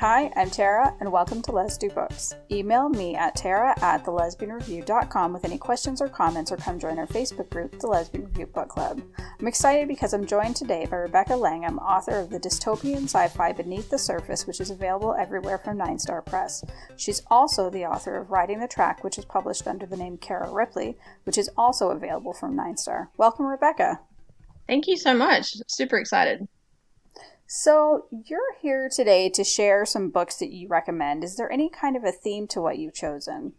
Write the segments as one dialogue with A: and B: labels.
A: Hi, I'm Tara, and welcome to Let's Do Books. Email me at tara@thelesbianreview.com with any questions or comments, or come join our Facebook group, The Lesbian Review Book Club. I'm excited because I'm joined today by Rebecca Langham, author of the dystopian sci-fi Beneath the Surface, which is available everywhere from 9 Star Press. She's also the author of Riding the Track, which is published under the name Kara Ripley, which is also available from 9 Star. Welcome, Rebecca.
B: Thank you so much. Super excited.
A: So, you're here today to share some books that you recommend. Is there any kind of a theme to what you've chosen?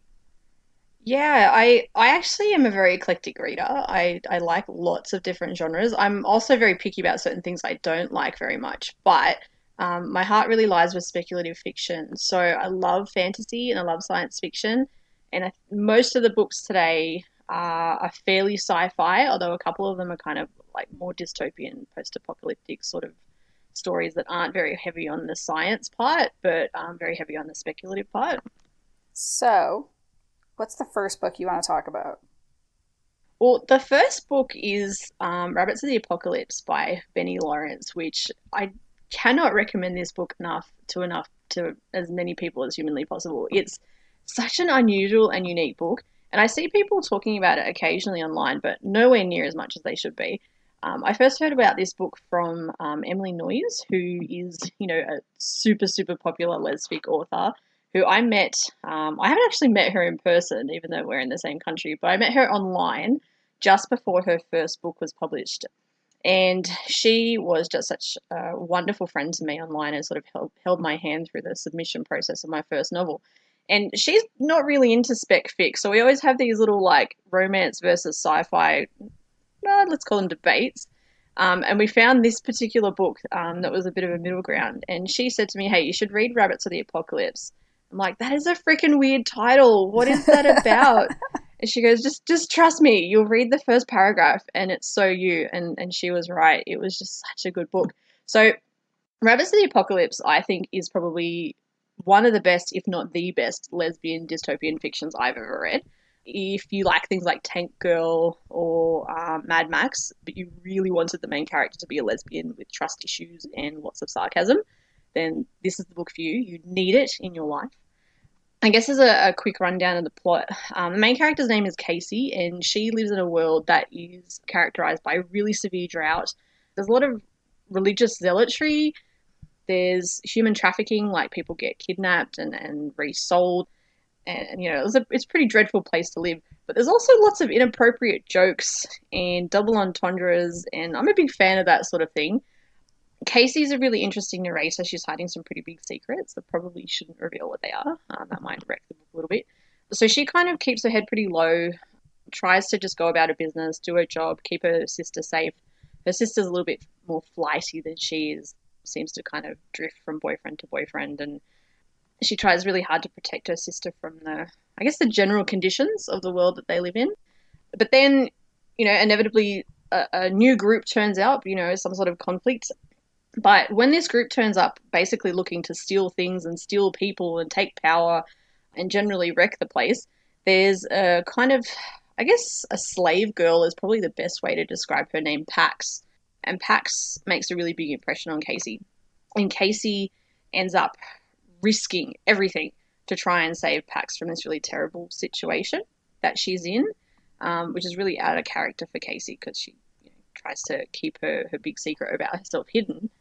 B: Yeah, I actually am a very eclectic reader. I like lots of different genres. I'm also very picky about certain things I don't like very much, but my heart really lies with speculative fiction. So I love fantasy and I love science fiction, and most of the books today are fairly sci-fi, although a couple of them are kind of like more dystopian, post-apocalyptic sort of stories that aren't very heavy on the science part, but very heavy on the speculative part.
A: So, what's the first book you want to talk about?
B: Well, the first book is Rabbits of the Apocalypse by Benny Lawrence, which I cannot recommend this book enough to as many people as humanly possible. It's such an unusual and unique book, and I see people talking about it occasionally online, but nowhere near as much as they should be. I first heard about this book from Emily Noyes, who is, a super, super popular lesfic author who I met. I haven't actually met her in person, even though we're in the same country, but I met her online just before her first book was published. And she was just such a wonderful friend to me online and sort of held my hand through the submission process of my first novel. And she's not really into spec fic, so we always have these little like romance versus sci-fi, let's call them debates. And we found this particular book that was a bit of a middle ground. And she said to me, "Hey, you should read Rabbits of the Apocalypse." I'm like, "That is a freaking weird title. What is that about?" And she goes, just trust me. You'll read the first paragraph and it's so you. And she was right. It was just such a good book. So Rabbits of the Apocalypse, I think, is probably one of the best, if not the best, lesbian dystopian fictions I've ever read. If you like things like Tank Girl or Mad Max, but you really wanted the main character to be a lesbian with trust issues and lots of sarcasm, then this is the book for you. You need it in your life. I guess as a quick rundown of the plot, the main character's name is Cassie, and she lives in a world that is characterized by really severe drought. There's a lot of religious zealotry. There's human trafficking, like people get kidnapped and resold. And it's a pretty dreadful place to live. But there's also lots of inappropriate jokes and double entendres, and I'm a big fan of that sort of thing. Casey's a really interesting narrator. She's hiding some pretty big secrets that probably shouldn't reveal what they are. That might wreck the book a little bit. So she kind of keeps her head pretty low, tries to just go about her business, do her job, keep her sister safe. Her sister's a little bit more flighty than she is, seems to kind of drift from boyfriend to boyfriend, and she tries really hard to protect her sister from the general conditions of the world that they live in. But then, inevitably a new group turns up, some sort of conflict. But when this group turns up basically looking to steal things and steal people and take power and generally wreck the place, there's a kind of, I guess, a slave girl is probably the best way to describe her name, Pax. And Pax makes a really big impression on Casey. And Casey ends up risking everything to try and save Pax from this really terrible situation that she's in, which is really out of character for Casey because she tries to keep her big secret about herself hidden.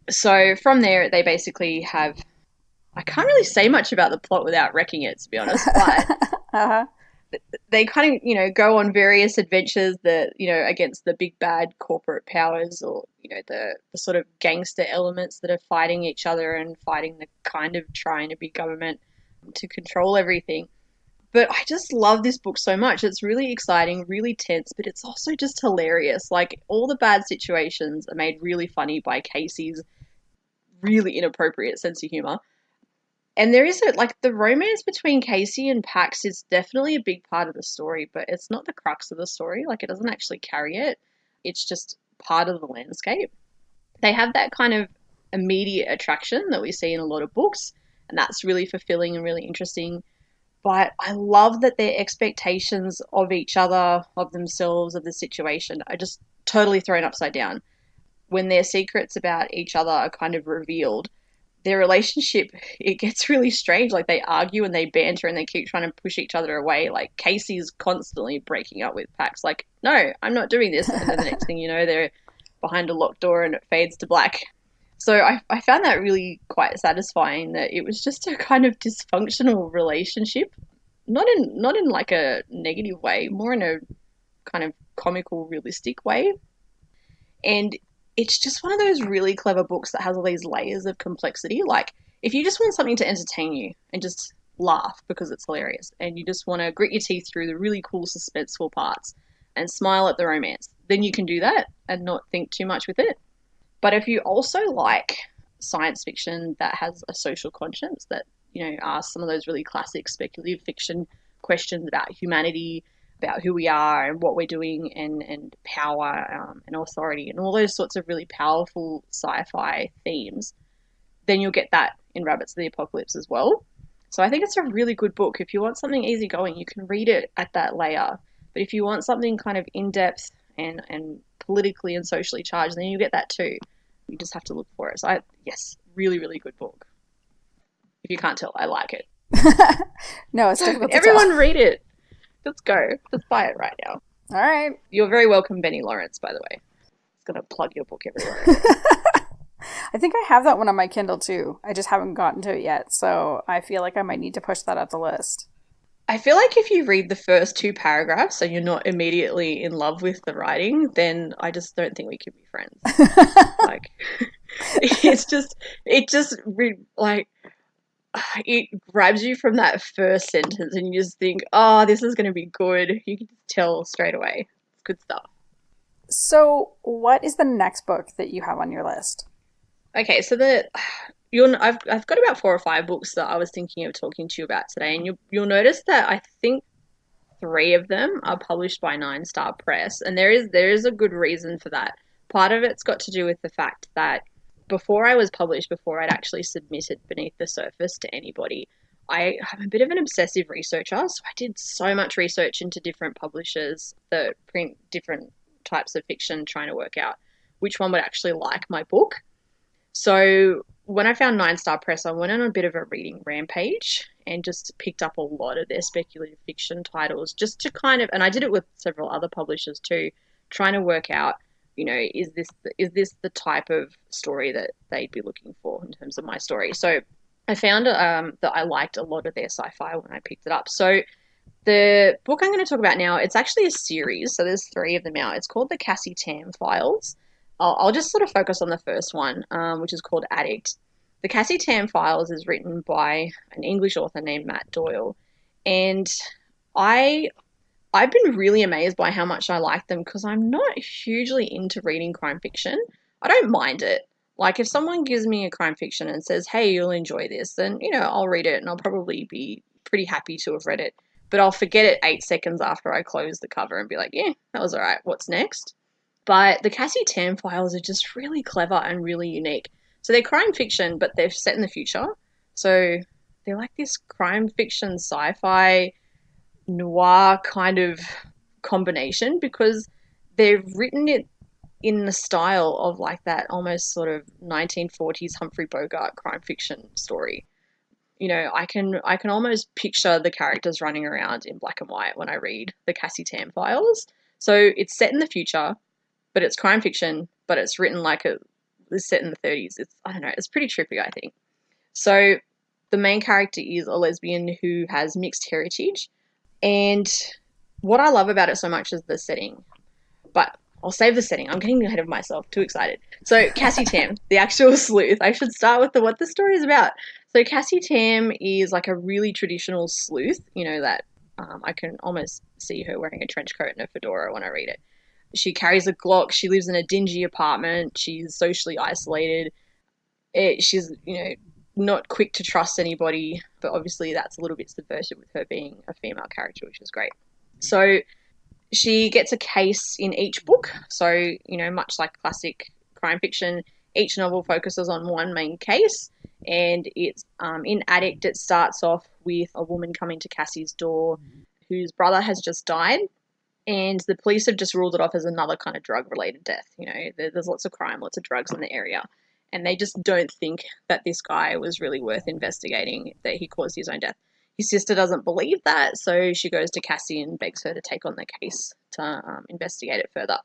B: So from there, they basically have... I can't really say much about the plot without wrecking it, to be honest, but they kind of, go on various adventures that, against the big bad corporate powers or, the sort of gangster elements that are fighting each other and fighting the kind of trying to be government to control everything. But I just love this book so much. It's really exciting, really tense, but it's also just hilarious. Like, all the bad situations are made really funny by Casey's really inappropriate sense of humor. And there is the romance between Casey and Pax is definitely a big part of the story, but it's not the crux of the story. Like, it doesn't actually carry it. It's just part of the landscape. They have that kind of immediate attraction that we see in a lot of books, and that's really fulfilling and really interesting. But I love that their expectations of each other, of themselves, of the situation are just totally thrown upside down. When their secrets about each other are kind of revealed, their relationship, it gets really strange. Like, they argue and they banter and they keep trying to push each other away. Like, Casey's constantly breaking up with Pax. Like, no, I'm not doing this. And then the next thing you know, they're behind a locked door and it fades to black. So I found that really quite satisfying, that it was just a kind of dysfunctional relationship. Not in like a negative way, more in a kind of comical, realistic way. And it's just one of those really clever books that has all these layers of complexity. Like, if you just want something to entertain you and just laugh because it's hilarious, and you just want to grit your teeth through the really cool suspenseful parts and smile at the romance, then you can do that and not think too much with it. But if you also like science fiction that has a social conscience, that, asks some of those really classic speculative fiction questions about humanity, about who we are and what we're doing, and power, and authority, and all those sorts of really powerful sci-fi themes, then you'll get that in Rabbits of the Apocalypse as well. So I think it's a really good book. If you want something easygoing, you can read it at that layer. But if you want something kind of in-depth and politically and socially charged, then you get that too. You just have to look for it. So yes, really, really good book. If you can't tell, I like it.
A: No, it's difficult to
B: Everyone
A: tell.
B: read it. Let's go. Let's buy it right now.
A: All right.
B: You're very welcome, Benny Lawrence, by the way. It's going to plug your book everywhere.
A: I think I have that one on my Kindle too. I just haven't gotten to it yet, so I feel like I might need to push that up the list.
B: I feel like if you read the first 2 paragraphs and you're not immediately in love with the writing, then I just don't think we could be friends. Like, it grabs you from that first sentence and you just think, oh, this is going to be good. You can just tell straight away. It's good stuff.
A: So what is the next book that you have on your list?
B: Okay, so I've got about 4 or 5 books that I was thinking of talking to you about today, and you'll notice that I think 3 of them are published by 9 Star Press, and there is a good reason for that. Part of it's got to do with the fact that before I was published, before I'd actually submitted Beneath the Surface to anybody, I'm a bit of an obsessive researcher, so I did so much research into different publishers that print different types of fiction, trying to work out which one would actually like my book. So when I found 9 Star Press, I went on a bit of a reading rampage and just picked up a lot of their speculative fiction titles, just to kind of, and I did it with several other publishers too, trying to work out, is this the type of story that they'd be looking for in terms of my story? So I found that I liked a lot of their sci-fi when I picked it up. So the book I'm going to talk about now, it's actually a series, so there's 3 of them out. It's called the Cassie Tam Files. I'll just sort of focus on the first one, which is called Addict. The Cassie Tam Files is written by an English author named Matt Doyle, and I've been really amazed by how much I like them, because I'm not hugely into reading crime fiction. I don't mind it. Like, if someone gives me a crime fiction and says, hey, you'll enjoy this, then, I'll read it and I'll probably be pretty happy to have read it. But I'll forget it 8 seconds after I close the cover and be like, yeah, that was all right. What's next? But the Cassie Tam Files are just really clever and really unique. So they're crime fiction, but they're set in the future. So they're like this crime fiction, sci-fi, noir kind of combination, because they've written it in the style of like that almost sort of 1940s Humphrey Bogart crime fiction story. I can almost picture the characters running around in black and white when I read the Cassie Tam Files. So it's set in the future, but it's crime fiction, but it's written like it's set in the 30s. I don't know, it's pretty trippy, I think. So the main character is a lesbian who has mixed heritage, and what I love about it so much is the setting. But I'll save the setting. I'm getting ahead of myself. Too excited. So Cassie Tam, the actual sleuth. I should start with what the story is about. So Cassie Tam is like a really traditional sleuth, that I can almost see her wearing a trench coat and a fedora when I read it. She carries a Glock. She lives in a dingy apartment. She's socially isolated. She's, not quick to trust anybody, but obviously that's a little bit subversive with her being a female character, which is great. So she gets a case in each book. So, much like classic crime fiction, each novel focuses on one main case. And it's in Addict, it starts off with a woman coming to Cassie's door whose brother has just died. And the police have just ruled it off as another kind of drug-related death. There's lots of crime, lots of drugs in the area. and they just don't think that this guy was really worth investigating, that he caused his own death. His sister doesn't believe that, so she goes to Cassie and begs her to take on the case to investigate it further.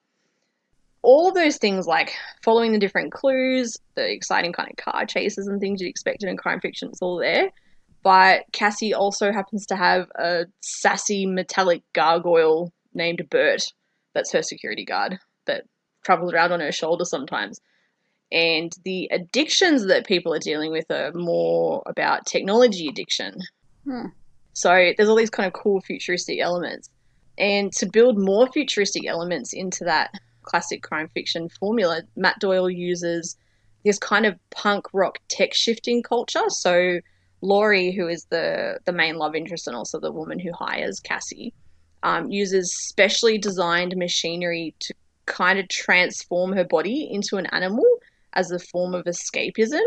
B: All of those things, like following the different clues, the exciting kind of car chases and things you'd expect in crime fiction, it's all there. But Cassie also happens to have a sassy metallic gargoyle named Bert that's her security guard that travels around on her shoulder sometimes. And the addictions that people are dealing with are more about technology addiction. So there's all these kind of cool futuristic elements. And to build more futuristic elements into that classic crime fiction formula, Matt Doyle uses this kind of punk rock tech shifting culture. So Laurie, who is the main love interest and also the woman who hires Cassie, uses specially designed machinery to kind of transform her body into an animal as a form of escapism.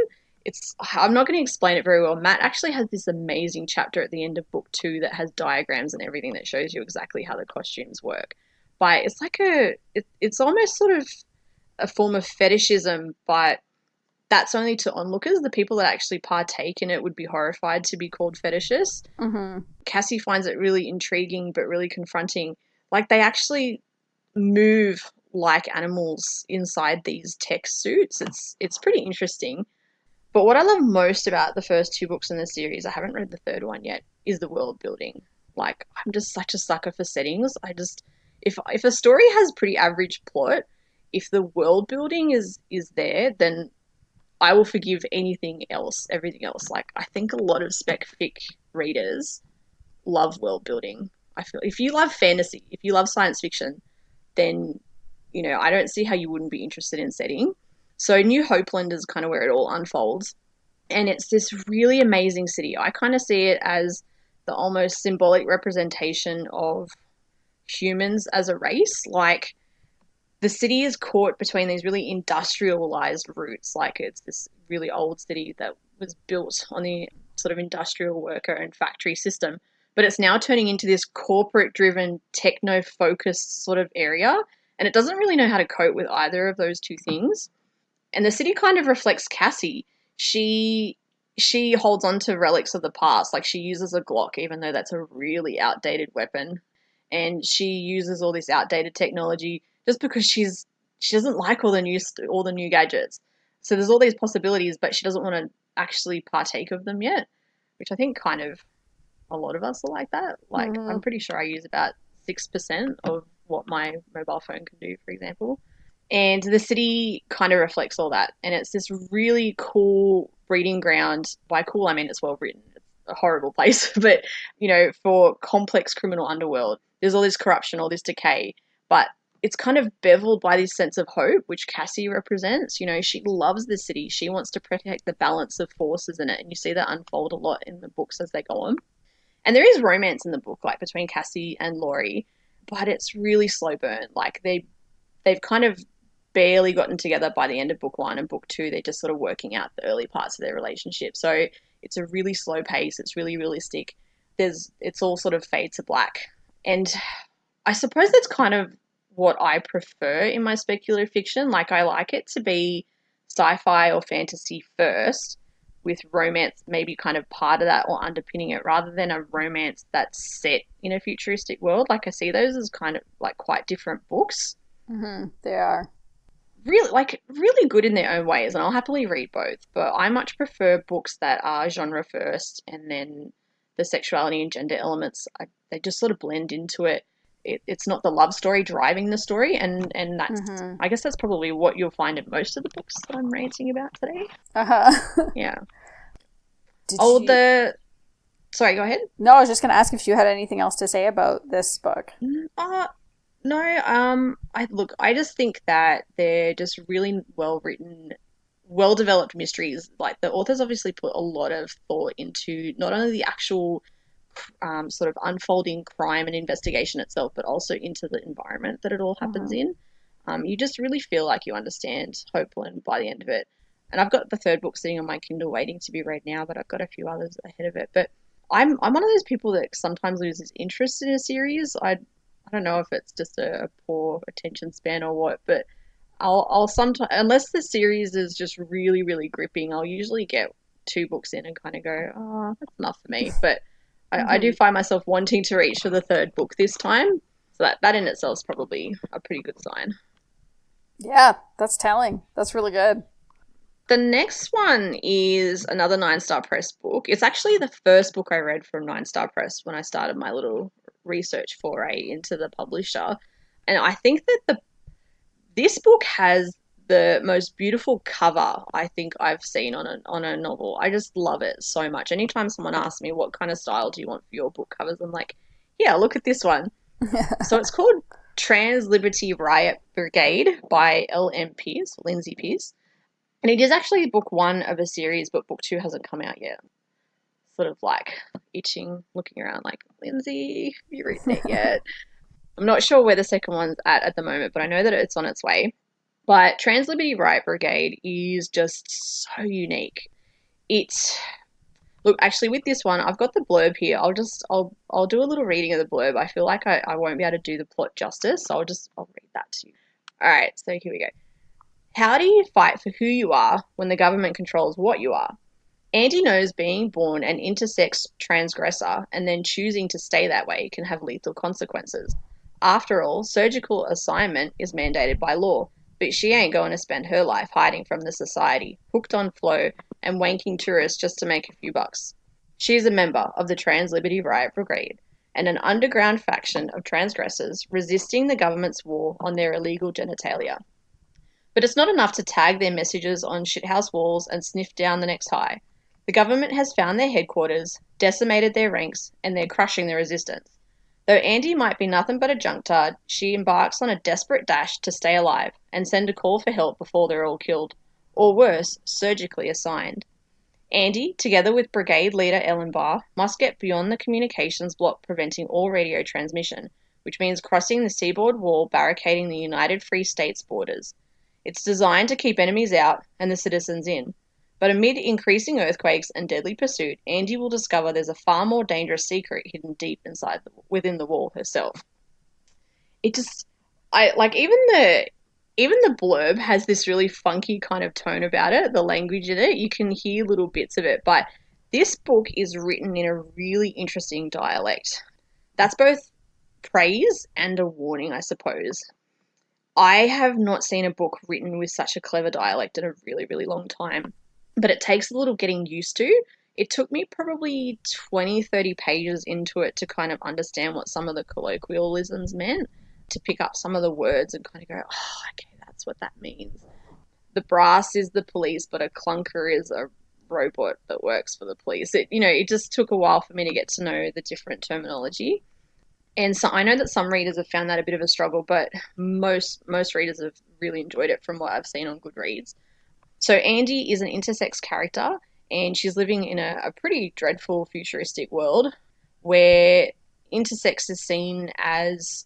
B: I'm not going to explain it very well. Matt actually has this amazing chapter at the end of book 2 that has diagrams and everything that shows you exactly how the costumes work. But it's like it's almost sort of a form of fetishism, but that's only to onlookers. The people that actually partake in it would be horrified to be called fetishists. Cassie finds it really intriguing but really confronting. Like, they actually move like animals inside these tech suits. It's pretty interesting. But what I love most about the first 2 books in the series, I haven't read the third one yet, is the world building. Like, I'm just such a sucker for settings. If a story has pretty average plot, if the world building is there, then I will forgive everything else. Like, I think a lot of spec fic readers love world building. I feel if you love fantasy, if you love science fiction, then, you know, I don't see how you wouldn't be interested in setting. So New Hopeland is kind of where it all unfolds. And it's this really amazing city. I kind of see it as the almost symbolic representation of humans as a race. Like, the city is caught between these really industrialized roots. Like, it's this really old city that was built on the sort of industrial worker and factory system. But it's now turning into this corporate-driven, techno-focused sort of area. And it doesn't really know how to cope with either of those two things. And the city kind of reflects Cassie. She holds on to relics of the past. Like, she uses a Glock, even though that's a really outdated weapon. And she uses all this outdated technology just because she doesn't like all the new gadgets. So there's all these possibilities, but she doesn't want to actually partake of them yet, which I think kind of a lot of us are like that. Like, I'm pretty sure I use about 6% of what my mobile phone can do, for example. And the city kind of reflects all that. And it's this really cool breeding ground. By cool, I mean it's well written. It's a horrible place. But, you know, for complex criminal underworld, there's all this corruption, all this decay. But it's kind of beveled by this sense of hope, which Cassie represents. You know, she loves the city. She wants to protect the balance of forces in it. And you see that unfold a lot in the books as they go on. And there is romance in the book, like between Cassie and Laurie. But it's really slow burn. Like, they've kind of barely gotten together by the end of book 1, and book 2 they're just sort of working out the early parts of their relationship. So it's a really slow pace. It's really realistic. It's all sort of fade to black. And I suppose that's kind of what I prefer in my speculative fiction. Like, I like it to be sci-fi or fantasy first, with romance maybe kind of part of that or underpinning it, rather than a romance that's set in a futuristic world. Like, I see those as kind of like quite different books.
A: They are.
B: Really good in their own ways, and I'll happily read both, but I much prefer books that are genre first, and then the sexuality and gender elements, they just sort of blend into it. It's not the love story driving the story, and that's I guess that's probably what you'll find in most of the books that I'm ranting about today. Yeah. Sorry, go ahead.
A: No, I was just going to ask if you had anything else to say about this book.
B: No, I just think that they're just really well written, well developed mysteries. Like, the authors obviously put a lot of thought into not only the actual sort of unfolding crime and investigation itself, but also into the environment that it all happens in. You just really feel like you understand Hopeland by the end of it. And I've got the third book sitting on my Kindle waiting to be read now, but I've got a few others ahead of it. But I'm one of those people that sometimes loses interest in a series. I don't know if it's just a poor attention span or what, but I'll sometimes, unless the series is just really, really gripping, I'll usually get two books in and kind of go, oh, that's enough for me. But I do
A: Hmm.
B: find myself wanting to reach for the third book this time. So that in itself is probably a pretty good sign.
A: Yeah, that's telling. That's really good.
B: The next one is another Nine Star Press book. It's actually the first book I read from Nine Star Press when I started my little research foray into the publisher. And I think that this book has the most beautiful cover I think I've seen on a novel. I just love it so much. Anytime someone asks me what kind of style do you want for your book covers, I'm like, yeah, look at this one. So it's called Trans Liberty Riot Brigade by L.M. Pierce, Lindsay Pierce. And it is actually book one of a series, but book two hasn't come out yet. Sort of like itching, looking around like, Lindsay, have you written it yet? I'm not sure where the second one's at the moment, but I know that it's on its way. But Trans Liberty Riot Brigade is just so unique. It's look, actually with this one, I've got the blurb here. I'll do a little reading of the blurb. I feel like I won't be able to do the plot justice, so I'll read that to you. Alright, so here we go. How do you fight for who you are when the government controls what you are? Andy knows being born an intersex transgressor and then choosing to stay that way can have lethal consequences. After all, surgical assignment is mandated by law, but she ain't going to spend her life hiding from the society, hooked on flow, and wanking tourists just to make a few bucks. She is a member of the Trans Liberty Riot Brigade, and an underground faction of transgressors resisting the government's war on their illegal genitalia. But it's not enough to tag their messages on shithouse walls and sniff down the next high. The government has found their headquarters, decimated their ranks, and they're crushing the resistance. Though Andy might be nothing but a junktard, she embarks on a desperate dash to stay alive and send a call for help before they're all killed, or worse, surgically assigned. Andy, together with Brigade leader Ellen Barr, must get beyond the communications block preventing all radio transmission, which means crossing the seaboard wall barricading the United Free States borders. It's designed to keep enemies out and the citizens in. But amid increasing earthquakes and deadly pursuit, Andy will discover there's a far more dangerous secret hidden deep within the wall herself. It just, I like even the blurb has this really funky kind of tone about it. The language in it, you can hear little bits of it, but this book is written in a really interesting dialect. That's both praise and a warning, I suppose. I have not seen a book written with such a clever dialect in a really, really long time, but it takes a little getting used to. It took me probably 20, 30 pages into it to kind of understand what some of the colloquialisms meant, to pick up some of the words and kind of go, oh, okay, that's what that means. The brass is the police, but a clunker is a robot that works for the police. It just took a while for me to get to know the different terminology. And so I know that some readers have found that a bit of a struggle, but most readers have really enjoyed it from what I've seen on Goodreads. So Andy is an intersex character, and she's living in a pretty dreadful futuristic world where intersex is seen as,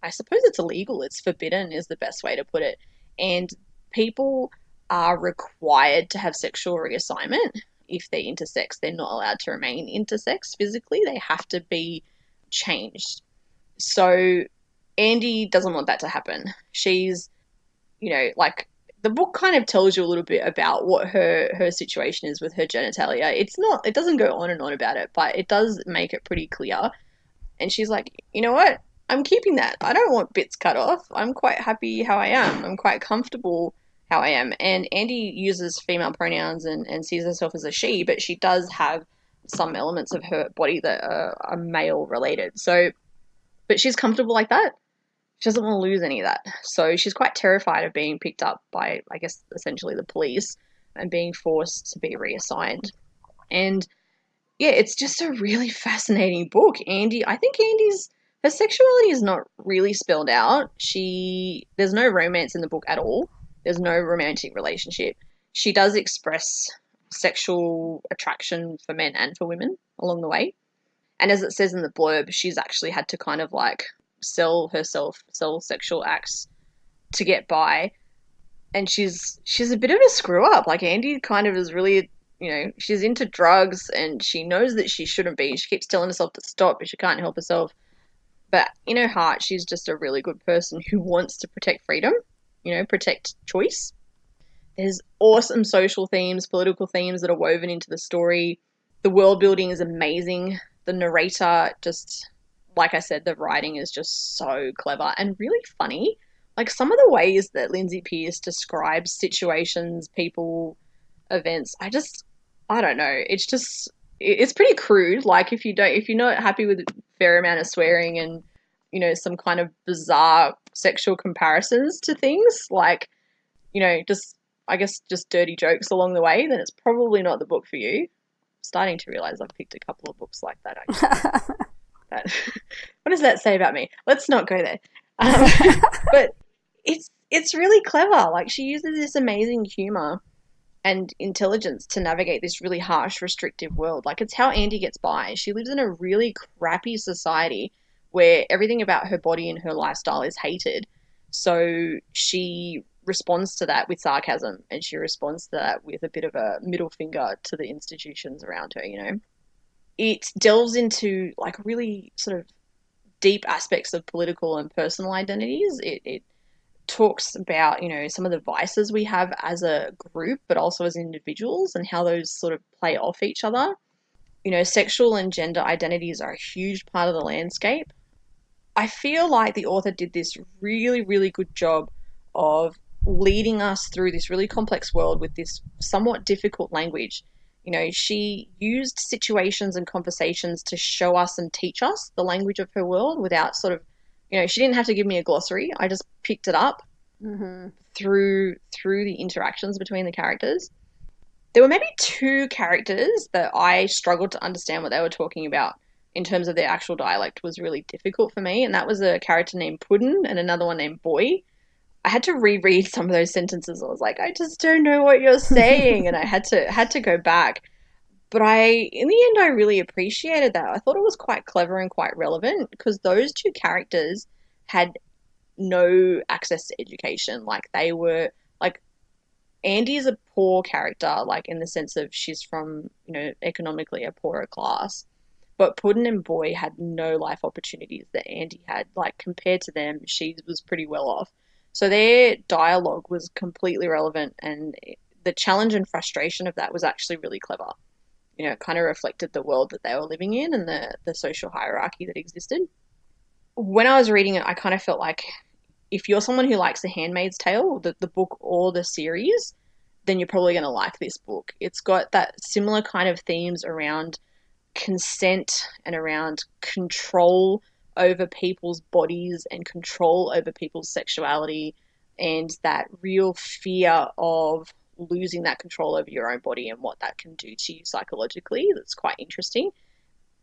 B: I suppose it's illegal, it's forbidden is the best way to put it. And people are required to have sexual reassignment. If they're intersex, they're not allowed to remain intersex physically. They have to be changed. So Andy doesn't want that to happen. She's, like the book kind of tells you a little bit about what her situation is with her genitalia. It doesn't go on and on about it, but it does make it pretty clear. And she's like, you know what? I'm keeping that. I don't want bits cut off. I'm quite happy how I am. I'm quite comfortable how I am. And Andy uses female pronouns and sees herself as a she, but she does have some elements of her body that are male related. So, but she's comfortable like that. She doesn't want to lose any of that. So she's quite terrified of being picked up by, I guess, essentially the police and being forced to be reassigned. And yeah, it's just a really fascinating book. I think her sexuality is not really spelled out. There's no romance in the book at all. There's no romantic relationship. She does express sexual attraction for men and for women along the way. And as it says in the blurb, she's actually had to kind of like sell sexual acts to get by. And she's a bit of a screw up. Like Andy kind of is really, she's into drugs and she knows that she shouldn't be. She keeps telling herself to stop, but she can't help herself. But in her heart, she's just a really good person who wants to protect freedom. protect choice. There's awesome social themes, political themes that are woven into the story. The world building is amazing. The narrator, just like I said, the writing is just so clever and really funny. Like some of the ways that Lindsay Pearce describes situations, people, events, I don't know. It's pretty crude. Like if you're not happy with a fair amount of swearing and, some kind of bizarre sexual comparisons to things, like, I guess just dirty jokes along the way, then it's probably not the book for you. Starting to realize I've picked a couple of books like that, actually. What does that say about me? Let's not go there. But it's really clever. Like, she uses this amazing humor and intelligence to navigate this really harsh, restrictive world. Like, it's how Andy gets by. She lives in a really crappy society where everything about her body and her lifestyle is hated. So she responds to that with sarcasm, and she responds to that with a bit of a middle finger to the institutions around her, It delves into, like, really sort of deep aspects of political and personal identities. It talks about, some of the vices we have as a group, but also as individuals, and how those sort of play off each other. Sexual and gender identities are a huge part of the landscape. I feel like the author did this really, really good job of leading us through this really complex world with this somewhat difficult language. She used situations and conversations to show us and teach us the language of her world without sort of, she didn't have to give me a glossary. I just picked it up through the interactions between the characters. There were maybe two characters that I struggled to understand what they were talking about in terms of their actual dialect was really difficult for me, and that was a character named Puddin and another one named Boy. I had to reread some of those sentences. I was like, I just don't know what you're saying, and I had to go back. But in the end, I really appreciated that. I thought it was quite clever and quite relevant because those two characters had no access to education. Like, they were, like, Andy is a poor character, like, in the sense of she's from, economically a poorer class. But Puddin and Boy had no life opportunities that Andy had. Like, compared to them, she was pretty well off. So their dialogue was completely relevant, and the challenge and frustration of that was actually really clever. It kind of reflected the world that they were living in and the social hierarchy that existed. When I was reading it, I kind of felt like if you're someone who likes The Handmaid's Tale, the book or the series, then you're probably going to like this book. It's got that similar kind of themes around consent and around control over people's bodies and control over people's sexuality, and that real fear of losing that control over your own body and what that can do to you psychologically. That's quite interesting.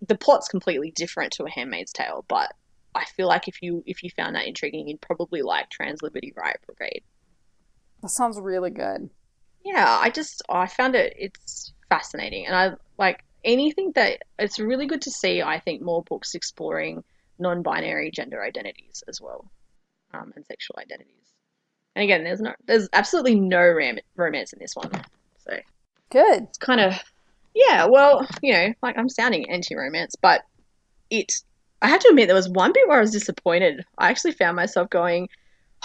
B: The plot's completely different to A Handmaid's Tale, but I feel like if you found that intriguing, you'd probably like Trans Liberty Riot Brigade.
A: That sounds really good.
B: Yeah, I found it's fascinating, and I like anything that it's really good to see. I think more books exploring non-binary gender identities as well, and sexual identities. And again, there's absolutely no romance in this one, so
A: good.
B: it's kind of, yeah. Well, like, I'm sounding anti-romance, but I have to admit there was one bit where I was disappointed. I actually found myself going,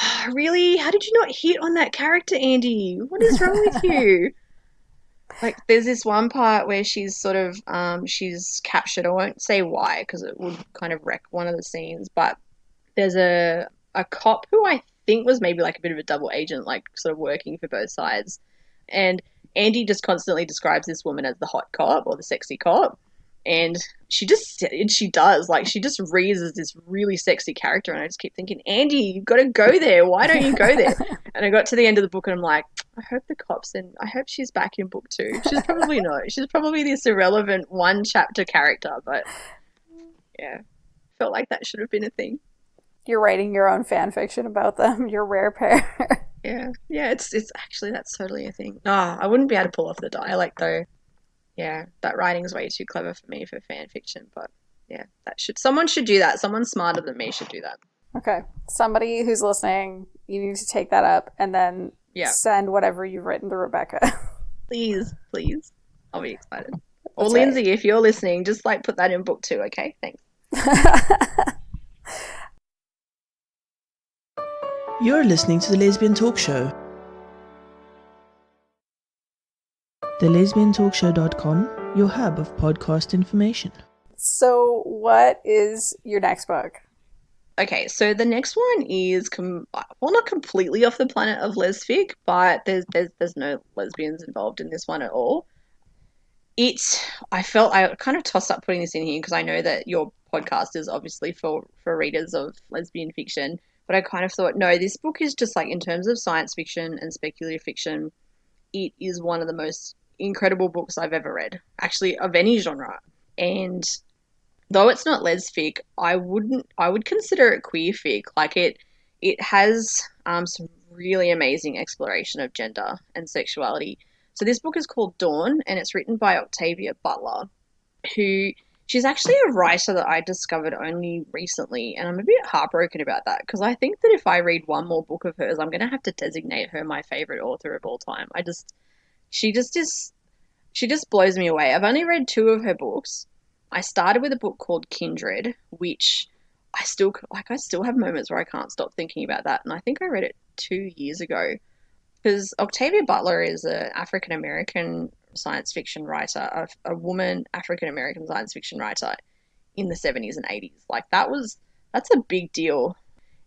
B: oh, really? How did you not hit on that character, Andy? What is wrong with you? Like, there's this one part where she's sort of, she's captured. I won't say why because it would kind of wreck one of the scenes, but there's a cop who I think was maybe like a bit of a double agent, like sort of working for both sides. And Andy just constantly describes this woman as the hot cop or the sexy cop. And she just reads as this really sexy character, and I just keep thinking, Andy, you've got to go there. Why don't you go there? And I got to the end of the book and I'm like, I hope I hope she's back in book 2. She's probably not. She's probably this irrelevant one chapter character, but yeah, felt like that should have been a thing.
A: You're writing your own fan fiction about them. You're a rare pair.
B: Yeah, it's actually, that's totally a thing. I wouldn't be able to pull off the dialect though. Yeah, that writing's way too clever for me for fan fiction, but yeah, someone should do that. Someone smarter than me should do that.
A: Okay. Somebody who's listening, you need to take that up and then send whatever you've written to Rebecca.
B: Please. I'll be excited. Or that's Lindsay, right. If you're listening, just like put that in book 2, okay? Thanks.
C: You're listening to The Lesbian Talk Show. TheLesbianTalkShow.com, your hub of podcast information.
A: So, what is your next book?
B: Okay, so the next one is, not completely off the planet of lesfic, but there's no lesbians involved in this one at all. I kind of tossed up putting this in here because I know that your podcast is obviously for readers of lesbian fiction, but I kind of thought, no, this book is just like, in terms of science fiction and speculative fiction, it is one of the most incredible books I've ever read, actually, of any genre. And though it's not lesfic, I would consider it queer fic. Like it has some really amazing exploration of gender and sexuality. So this book is called Dawn, and it's written by Octavia Butler, she's actually a writer that I discovered only recently, and I'm a bit heartbroken about that because I think that if I read one more book of hers, I'm going to have to designate her my favorite author of all time. She just blows me away. I've only read 2 of her books. I started with a book called Kindred, which I still have moments where I can't stop thinking about that, and I think I read it 2 years ago. Because Octavia Butler is an African-American science fiction writer, a woman African-American science fiction writer in the 70s and 80s. Like, that's a big deal.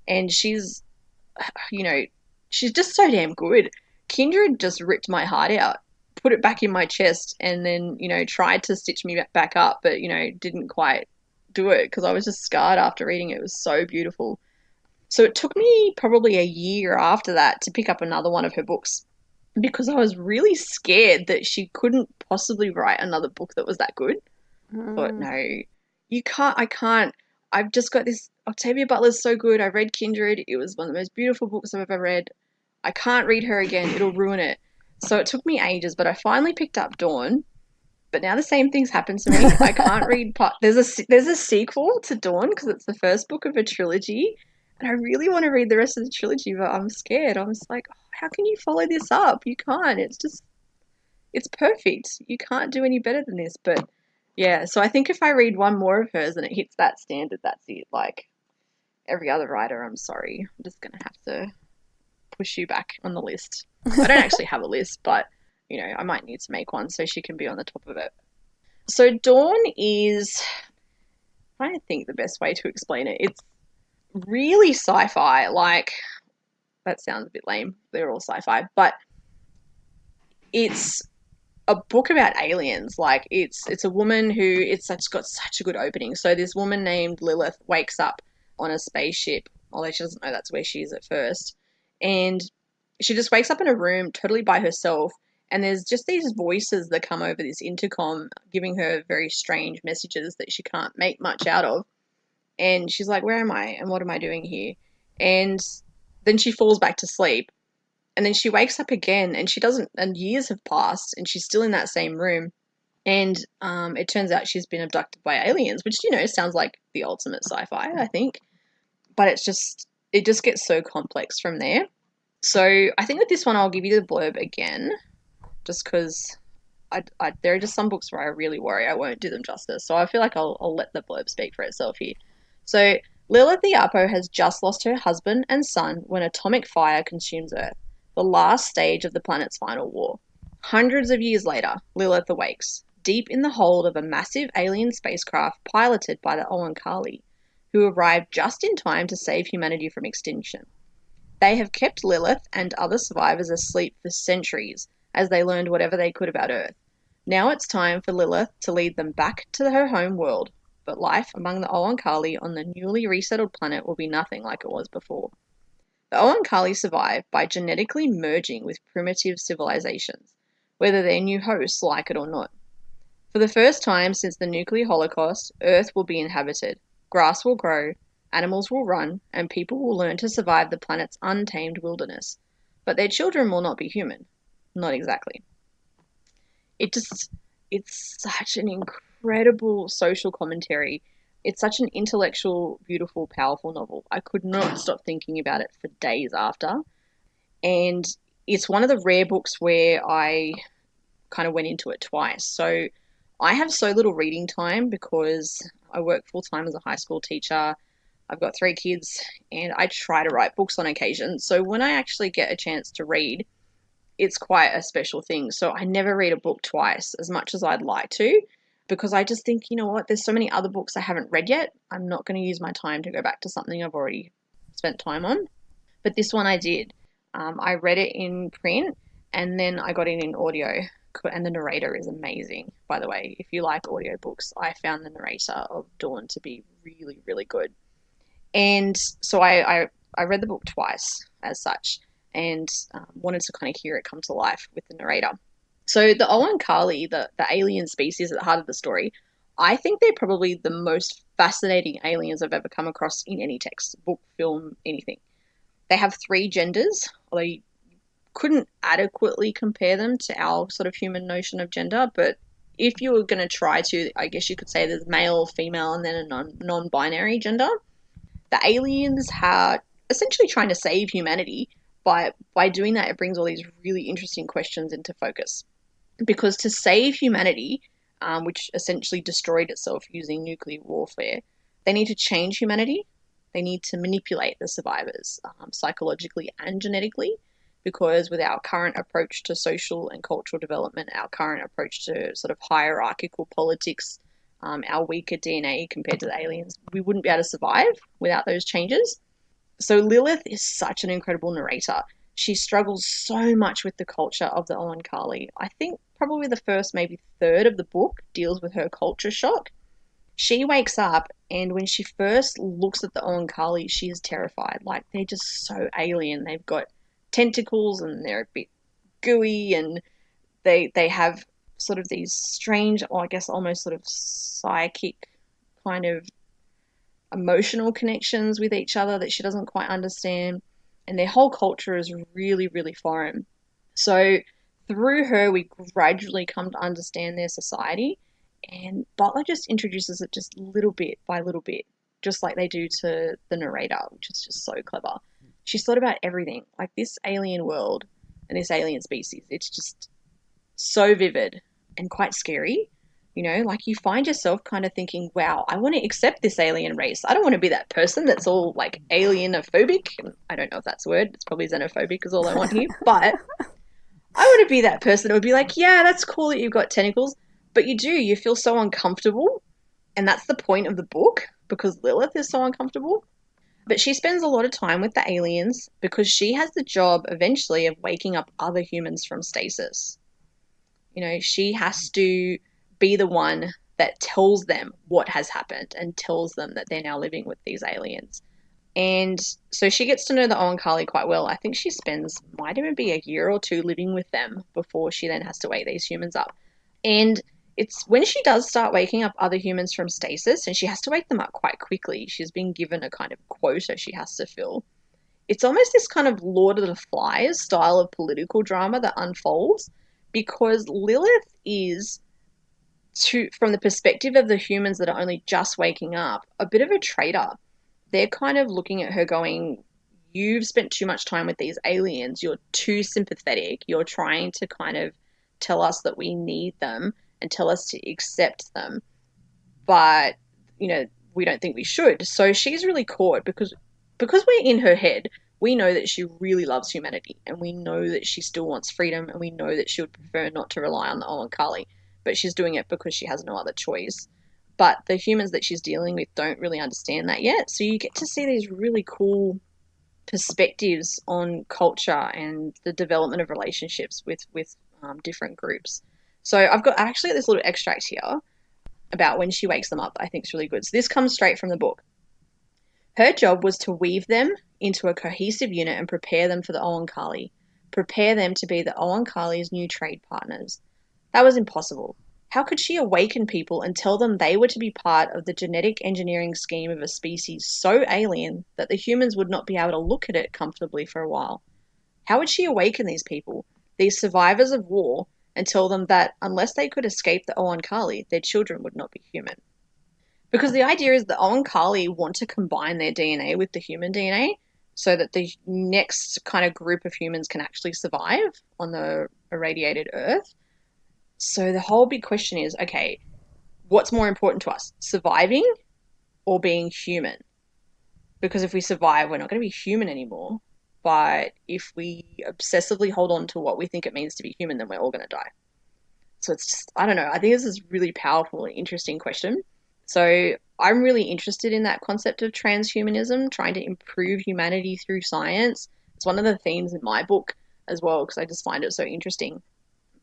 B: And she's just so damn good. Kindred just ripped my heart out, put it back in my chest, and then, tried to stitch me back up, but, didn't quite do it because I was just scarred after reading it. It was so beautiful. So it took me probably a year after that to pick up another one of her books because I was really scared that she couldn't possibly write another book that was that good. I thought, no, I can't. I've just got this. Octavia Butler's so good. I read Kindred. It was one of the most beautiful books I've ever read. I can't read her again. It'll ruin it. So it took me ages, but I finally picked up Dawn. But now the same thing's happened to me. I can't read there's a sequel to Dawn because it's the first book of a trilogy. And I really want to read the rest of the trilogy, but I'm scared. I'm just like, how can you follow this up? You can't. It's perfect. You can't do any better than this. But yeah, so I think if I read one more of hers and it hits that standard, that's it. Like every other writer, I'm sorry. I'm just going to have to push you back on the list. I don't actually have a list, but, I might need to make one so she can be on the top of it. So Dawn is, I don't think the best way to explain it. It's really sci-fi. Like, that sounds a bit lame. They're all sci-fi, but it's a book about aliens. Like, it's a woman who it's got such a good opening. So this woman named Lilith wakes up on a spaceship, although she doesn't know that's where she is at first, and she just wakes up in a room totally by herself, and there's just these voices that come over this intercom giving her very strange messages that she can't make much out of. And she's like, where am I? And what am I doing here? And then she falls back to sleep. And then she wakes up again and years have passed and she's still in that same room. And it turns out she's been abducted by aliens, which, sounds like the ultimate sci-fi, I think. But it just gets so complex from there. So I think with this one, I'll give you the blurb again, just because there are just some books where I really worry I won't do them justice. So I feel like I'll let the blurb speak for itself here. So Lilith the Apo has just lost her husband and son when atomic fire consumes Earth, the last stage of the planet's final war. Hundreds of years later, Lilith awakes, deep in the hold of a massive alien spacecraft piloted by the Oankali, who arrived just in time to save humanity from extinction. They have kept Lilith and other survivors asleep for centuries as they learned whatever they could about Earth. Now it's time for Lilith to lead them back to her home world, but life among the Oankali on the newly resettled planet will be nothing like it was before. The Oankali survive by genetically merging with primitive civilizations, whether their new hosts like it or not. For the first time since the nuclear holocaust, Earth will be inhabited, grass will grow, animals will run, and people will learn to survive the planet's untamed wilderness. But their children will not be human. Not exactly. It's such an incredible social commentary. It's such an intellectual, beautiful, powerful novel. I could not stop thinking about it for days after. And it's one of the rare books where I kind of went into it twice. So I have so little reading time because I work full-time as a high school teacher. I've got 3 kids, and I try to write books on occasion. So when I actually get a chance to read, it's quite a special thing. So I never read a book twice as much as I'd like to, because I just think, you know what, there's so many other books I haven't read yet. I'm not going to use my time to go back to something I've already spent time on. But this one I did. I read it in print, and then I got it in audio, and the narrator is amazing, by the way. If you like audiobooks, I found the narrator of Dawn to be really, really good. And so I read the book twice as such, and wanted to kind of hear it come to life with the narrator. So the Oankali, the alien species at the heart of the story, I think they're probably the most fascinating aliens I've ever come across in any text, book, film, anything. They have 3 genders, although you couldn't adequately compare them to our sort of human notion of gender, but if you were going to try to, I guess you could say there's male, female, and then a non-binary gender. The aliens are essentially trying to save humanity. By doing that, it brings all these really interesting questions into focus. Because to save humanity, which essentially destroyed itself using nuclear warfare, they need to change humanity. They need to manipulate the survivors psychologically and genetically, because with our current approach to social and cultural development, our current approach to sort of hierarchical politics, our weaker DNA compared to the aliens, we wouldn't be able to survive without those changes. So Lilith is such an incredible narrator. She struggles so much with the culture of the Oankali. I think probably the first maybe third of the book deals with her culture shock. She wakes up, and when she first looks at the Oankali, she is terrified. Like, they're just so alien. They've got tentacles, and they're a bit gooey, and they have sort of these strange, or I guess almost sort of psychic kind of emotional connections with each other that she doesn't quite understand. And their whole culture is really, really foreign. So through her, we gradually come to understand their society. And Butler just introduces it just little bit by little bit, just like they do to the narrator, which is just so clever. She's thought about everything. Like, this alien world and this alien species, it's just so vivid and quite scary. You know, like, you find yourself kind of thinking, wow, I want to accept this alien race. I don't want to be that person that's all, like, alienophobic. I don't know if that's a word. It's probably xenophobic is all I want here. But I want to be that person that would be like, yeah, that's cool that you've got tentacles. But you feel so uncomfortable. And that's the point of the book, because Lilith is so uncomfortable. But she spends a lot of time with the aliens because she has the job eventually of waking up other humans from stasis. You know, she has to be the one that tells them what has happened and tells them that they're now living with these aliens. And so she gets to know the Oankali quite well. I think she spends, might even be a year or 2 living with them before she then has to wake these humans up. And it's when she does start waking up other humans from stasis, and she has to wake them up quite quickly. She's been given a kind of quota she has to fill. It's almost this kind of Lord of the Flies style of political drama that unfolds, because Lilith is, from the perspective of the humans that are only just waking up, a bit of a traitor. They're kind of looking at her going, you've spent too much time with these aliens. You're too sympathetic. You're trying to kind of tell us that we need them and tell us to accept them. But, you know, we don't think we should. So she's really caught because we're in her head. We know that she really loves humanity, and we know that she still wants freedom, and we know that she would prefer not to rely on the Oankali, but she's doing it because she has no other choice. But the humans that she's dealing with don't really understand that yet. So you get to see these really cool perspectives on culture and the development of relationships with different groups. So I actually got this little extract here about when she wakes them up that I think is really good. So this comes straight from the book. Her job was to weave them into a cohesive unit and prepare them for the Oankali. Prepare them to be the Oankali's new trade partners. That was impossible. How could she awaken people and tell them they were to be part of the genetic engineering scheme of a species so alien that the humans would not be able to look at it comfortably for a while? How would she awaken these people, these survivors of war, and tell them that unless they could escape the Oankali, their children would not be human? Because the idea is the Oankali want to combine their DNA with the human DNA so that the next kind of group of humans can actually survive on the irradiated Earth. So the whole big question is, okay, what's more important to us, surviving or being human? because if we survive, we're not going to be human anymore. But if we obsessively hold on to what we think it means to be human, then we're all going to die. So it's just, I don't know. I think this is a really powerful and interesting question. So I'm really interested in that concept of transhumanism, trying to improve humanity through science. It's one of the themes in my book as well, because I just find it so interesting.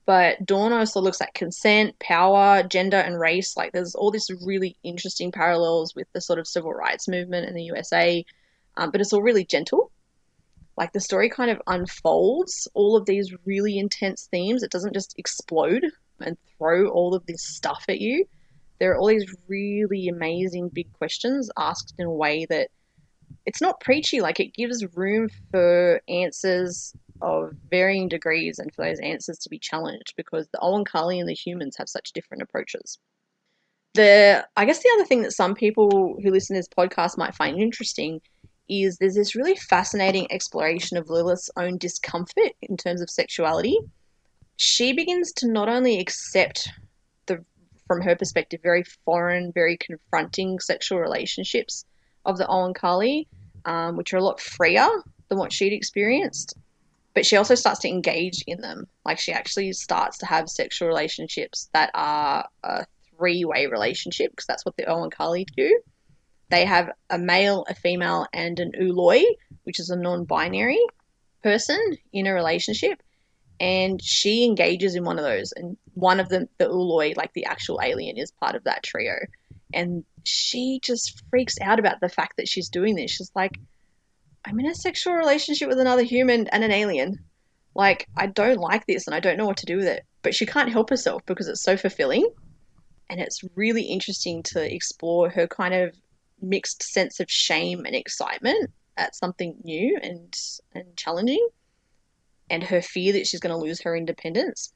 B: But Dawn also looks at consent, power, gender, and race. Like there's all this really interesting parallels with the sort of civil rights movement in the USA, but it's all really gentle. Like the story kind of unfolds all of these really intense themes. It doesn't just explode and throw all of this stuff at you. There are all these really amazing big questions asked in a way that it's not preachy. Like it gives room for answers of varying degrees and for those answers to be challenged, because the Oankali and the humans have such different approaches. I guess the other thing that some people who listen to this podcast might find interesting is there's this really fascinating exploration of Lilith's own discomfort in terms of sexuality. She begins to not only accept from her perspective, very foreign, very confronting sexual relationships of the Oankali, which are a lot freer than what she'd experienced. But she also starts to engage in them. Like she actually starts to have sexual relationships that are a three-way relationship, because that's what the Oankali do. They have a male, a female, and an Uloi, which is a non-binary person in a relationship. And she engages in one of those. And one of them, the Uloi, like the actual alien, is part of that trio. And she just freaks out about the fact that she's doing this. She's like, I'm in a sexual relationship with another human and an alien. Like, I don't like this and I don't know what to do with it. But she can't help herself because it's so fulfilling. And it's really interesting to explore her kind of mixed sense of shame and excitement at something new and challenging, and her fear that she's going to lose her independence.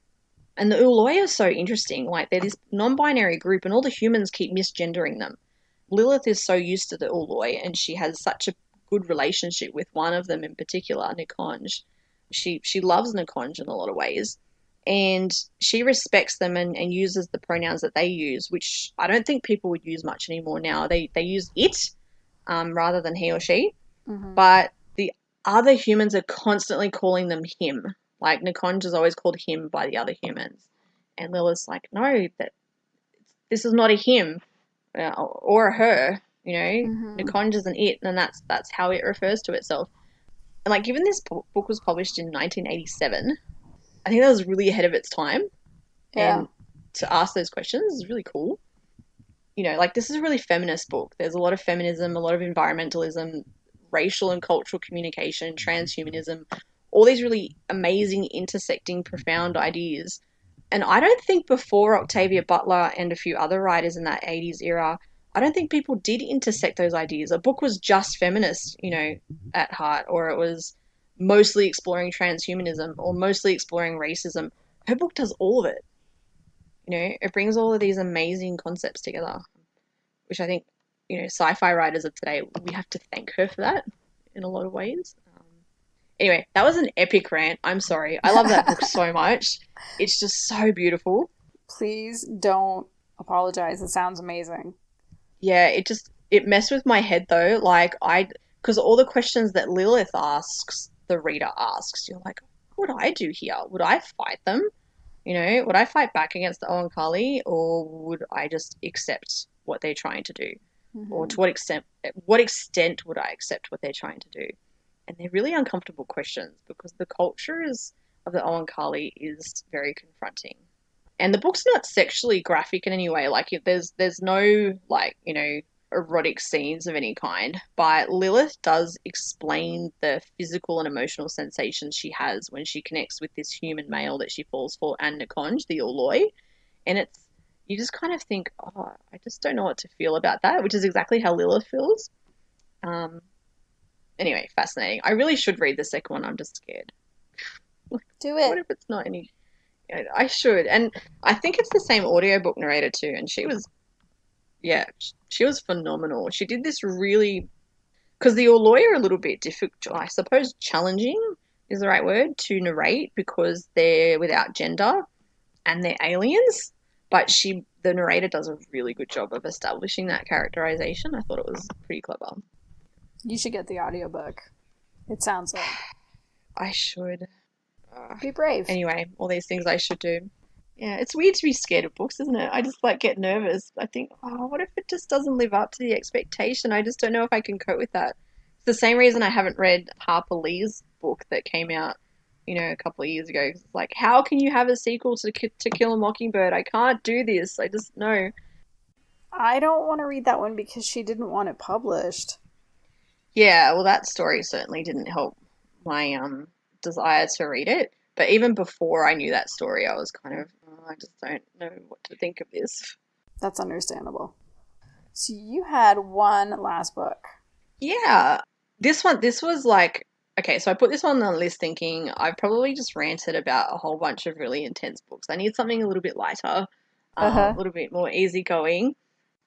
B: And the Uloi are so interesting. Like, they're this non-binary group and all the humans keep misgendering them. Lilith is so used to the Uloi, and she has such a good relationship with one of them in particular, Nikonj. She loves Nikonj in a lot of ways, and she respects them and uses the pronouns that they use, which I don't think people would use much anymore now. They use it rather than he or she. Mm-hmm. But the other humans are constantly calling them him. Like, Nikonj is always called him by the other humans. And Lilith's like, no, this is not a him or a her, you know. Mm-hmm. Nikonj is an it, and that's how it refers to itself. And, like, given this book was published in 1987, I think that was really ahead of its time. Yeah. And to ask those questions is really cool. You know, like, this is a really feminist book. There's a lot of feminism, a lot of environmentalism, racial and cultural communication, transhumanism, all these really amazing, intersecting, profound ideas. And I don't think before Octavia Butler and a few other writers in that 80s era, I don't think people did intersect those ideas. A book was just feminist, you know, at heart, or it was mostly exploring transhumanism or mostly exploring racism. Her book does all of it. You know, it brings all of these amazing concepts together, which I think, you know, sci-fi writers of today, we have to thank her for that in a lot of ways. Anyway, that was an epic rant. I'm sorry. I love that book so much. It's just so beautiful.
A: Please don't apologize. It sounds amazing.
B: Yeah, it messed with my head though. Like, because all the questions that Lilith asks, the reader asks. You're like, what would I do here? Would I fight them? You know, would I fight back against the Oankali, or would I just accept what they're trying to do? Mm-hmm. Or to what extent would I accept what they're trying to do? And they're really uncomfortable questions, because the cultures of the Oankali is very confronting. And the book's not sexually graphic in any way. Like, there's no, like, you know, erotic scenes of any kind. But Lilith does explain the physical and emotional sensations she has when she connects with this human male that she falls for, and Nikonj, the Uloi. And you just kind of think, oh, I just don't know what to feel about that, which is exactly how Lilith feels. Anyway, fascinating. I really should read the second one. I'm just scared.
A: Do it.
B: What if it's not any... I should. And I think it's the same audiobook narrator too. And she was phenomenal. She did this really... Because the Uloi are a little bit difficult, I suppose challenging is the right word, to narrate, because they're without gender and they're aliens. But the narrator does a really good job of establishing that characterization. I thought it was pretty clever.
A: You should get the audiobook. It sounds like.
B: I should.
A: Be brave.
B: Anyway, all these things I should do. Yeah, it's weird to be scared of books, isn't it? I just like get nervous. I think, oh, what if it just doesn't live up to the expectation? I just don't know if I can cope with that. It's the same reason I haven't read Harper Lee's book that came out, a couple of years ago. It's like, how can you have a sequel to Kill a Mockingbird? I can't do this. I just know.
A: I don't want to read that one because she didn't want it published.
B: Yeah, well, that story certainly didn't help my desire to read it. But even before I knew that story, I was kind of, I just don't know what to think of this.
A: That's understandable. So you had one last book.
B: Yeah. This was like, okay, so I put this one on the list thinking I've probably just ranted about a whole bunch of really intense books. I need something a little bit lighter, a little bit more easygoing.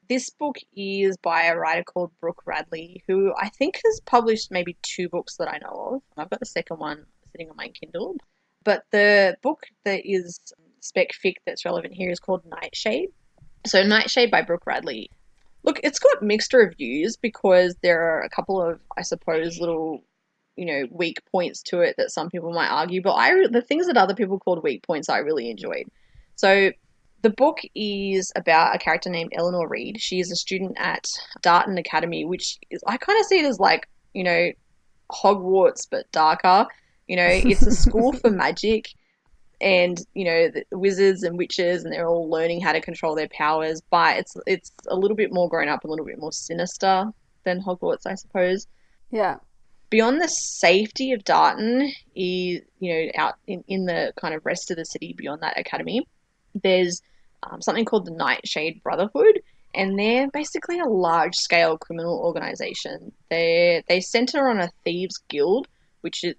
B: This book is by a writer called Brooke Radley, who I think has published maybe 2 books that I know of. I've got the second one sitting on my Kindle. But the book that is spec-fic that's relevant here is called Nightshade. So Nightshade by Brooke Radley. Look, it's got mixed reviews because there are a couple of, I suppose, little, weak points to it that some people might argue. But the things that other people called weak points I really enjoyed. So the book is about a character named Eleanor Reed. She is a student at Darton Academy, which is, I kind of see it as like, Hogwarts but darker. It's a school for magic and, the wizards and witches, and they're all learning how to control their powers, but it's a little bit more grown up, a little bit more sinister than Hogwarts, I suppose.
A: Yeah.
B: Beyond the safety of Darton, is, out in the kind of rest of the city beyond that academy, there's something called the Nightshade Brotherhood, and they're basically a large-scale criminal organization. They center on a thieves guild, which is,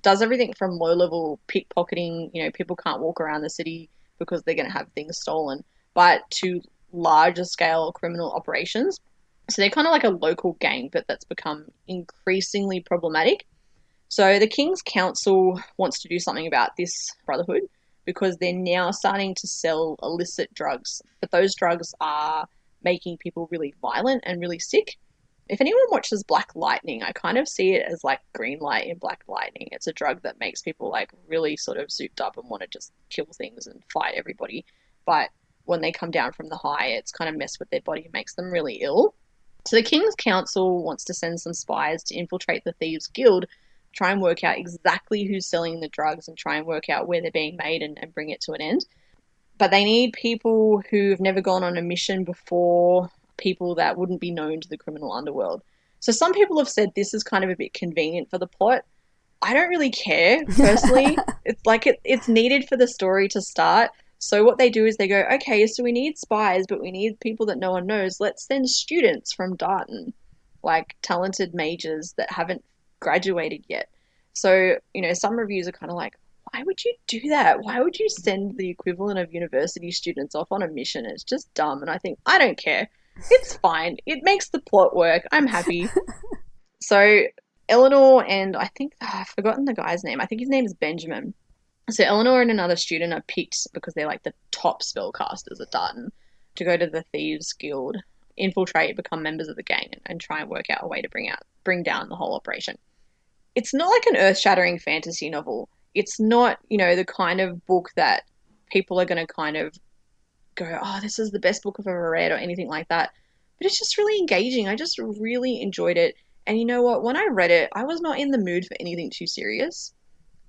B: does everything from low-level pickpocketing, people can't walk around the city because they're going to have things stolen, but to larger-scale criminal operations. So they're kind of like a local gang, but that's become increasingly problematic. So the King's Council wants to do something about this brotherhood because they're now starting to sell illicit drugs, but those drugs are making people really violent and really sick. If anyone watches Black Lightning, I kind of see it as like green light in Black Lightning. It's a drug that makes people like really sort of souped up and want to just kill things and fight everybody. But when they come down from the high, it's kind of messed with their body and makes them really ill. So the King's Council wants to send some spies to infiltrate the Thieves Guild, try and work out exactly who's selling the drugs and try and work out where they're being made and bring it to an end. But they need people who've never gone on a mission before, people that wouldn't be known to the criminal underworld. So some people have said this is kind of a bit convenient for the plot. I don't really care, personally. It's like it's needed for the story to start. So what they do is they go, okay, so we need spies, but we need people that no one knows. Let's send students from Darton, like talented mages that haven't graduated yet. So, some reviews are kind of like, why would you do that? Why would you send the equivalent of university students off on a mission? It's just dumb. And I think, I don't care. It's fine. It makes the plot work. I'm happy. So Eleanor and I think, I've forgotten the guy's name. I think his name is Benjamin. So Eleanor and another student are picked because they're like the top spellcasters at Darton to go to the Thieves Guild, infiltrate, become members of the gang, and try and work out a way to bring down the whole operation. It's not like an earth-shattering fantasy novel. It's not, the kind of book that people are going to kind of go, oh, this is the best book I've ever read or anything like that. But it's just really engaging. I just really enjoyed it. And you know what? When I read it, I was not in the mood for anything too serious.